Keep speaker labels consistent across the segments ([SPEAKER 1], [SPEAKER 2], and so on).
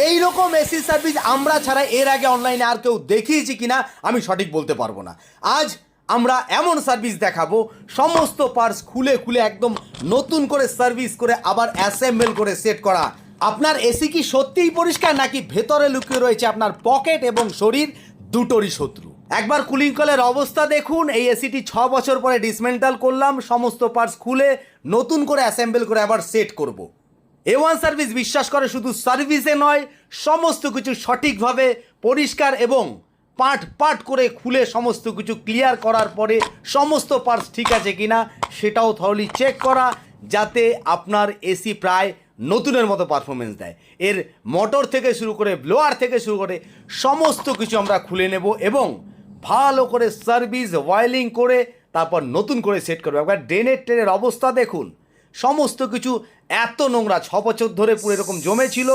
[SPEAKER 1] এই রকম AC service আমরা ছাড়া এর আগে অনলাইনে আর কেউ দেখিয়েছি কিনা আমি সঠিক বলতে পারবো না। আজ আমরা এমন সার্ভিস দেখাবো, সমস্ত পার্টস খুলে খুলে একদম নতুন করে সার্ভিস করে আবার অ্যাসেম্বল করে সেট করা। আপনার এসি কি সত্যিই পরিষ্কার, নাকি ভেতরে লুকিয়ে রয়েছে আপনার পকেট এবং শরীর দুটোরই শত্রু? একবার কুলিং কয়েলের অবস্থা দেখুন। এই এসিটি 6 বছর পরে ডিসমেন্টাল করলাম, সমস্ত পার্টস খুলে নতুন করে অ্যাসেম্বল করে আবার সেট করব। A1 সার্ভিস বিশ্বাস করে শুধু সার্ভিসে নয়, সমস্ত কিছু সঠিকভাবে পরিষ্কার এবং পার্ট পার্ট করে খুলে সমস্ত কিছু ক্লিয়ার করার পরে সমস্ত পার্টস ঠিক আছে কিনা সেটাও থরলি চেক করা, যাতে আপনার এসি প্রায় নতুনের মতো পারফরমেন্স দেয়। এর মোটর থেকে শুরু করে ব্লোয়ার থেকে শুরু করে সমস্ত কিছু আমরা খুলে নেব এবং ভালো করে সার্ভিস ওয়াইলিং করে তারপর নতুন করে সেট করবো। একবার ড্রেনের ট্রেনের অবস্থা দেখুন, সমস্ত কিছু এত নোংরা 6 বছর ধরে পুরো এরকম জমেছিল।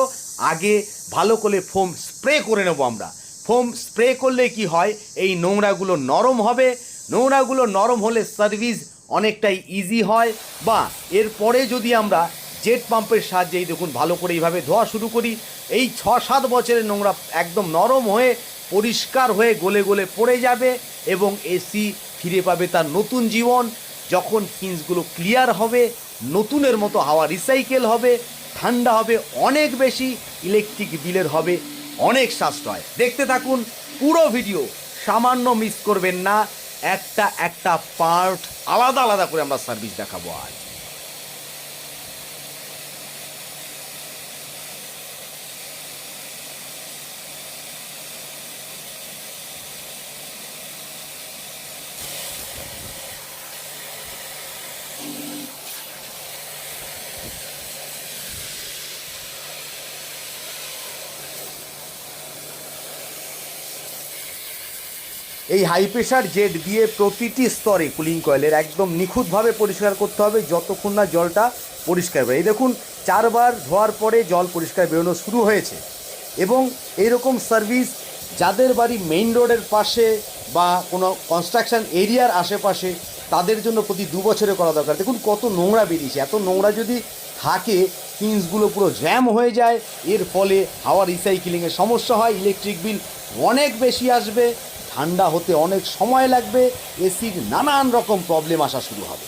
[SPEAKER 1] আগে ভালো করে ফোম স্প্রে করে নেব আমরা। ফোম স্প্রে করলে কি হয়, এই নোংরাগুলো নরম হবে, নোংরাগুলো নরম হলে সার্ভিস অনেকটাই ইজি হয়। বা এরপরে যদি আমরা জেট পাম্পের সাহায্যে দেখুন ভালো করে এইভাবে ধোয়া শুরু করি, এই 6-7 বছরের নোংরা একদম নরম হয়ে পরিষ্কার হয়ে গলে গলে পড়ে যাবে এবং এসি ফিরে পাবে তার নতুন জীবন। যখন ফিন্সগুলো ক্লিয়ার হবে, নতুনের মতো হাওয়া রিসাইকেল হবে, ঠান্ডা হবে অনেক বেশি, ইলেকট্রিক বিলের হবে অনেক সাশ্রয়। দেখতে থাকুন পুরো ভিডিও, সামান্য মিস করবেন না। একটা একটা পার্ট আলাদা আলাদা করে আমরা সার্ভিস দেখাবো আজ। এই হাই প্রেশার জেট দিয়ে প্রতিটি স্তরে কুলিং কয়েলের একদম নিখুঁতভাবে পরিষ্কার করতে হবে যতক্ষণ না জলটা পরিষ্কার বেরোয়। এই দেখুন 4 বার ধোয়ার পরে জল পরিষ্কার বেরোনো শুরু হয়েছে। এবং এইরকম সার্ভিস যাদের বাড়ি মেইন রোডের পাশে বা কোনো কনস্ট্রাকশন এরিয়ার আশেপাশে, তাদের জন্য প্রতি 2 বছরে করা দরকার। দেখুন কত নোংরা বেরিয়েছে। এত নোংরা যদি থাকে ফিন্সগুলো পুরো জ্যাম হয়ে যায়, এর ফলে হাওয়া রিসাইকেলিংয়ের সমস্যা হয়, ইলেকট্রিক বিল অনেক বেশি আসবে, ঠান্ডা হতে অনেক সময় লাগবে, এসির নানান রকম প্রবলেম আসা শুরু হবে।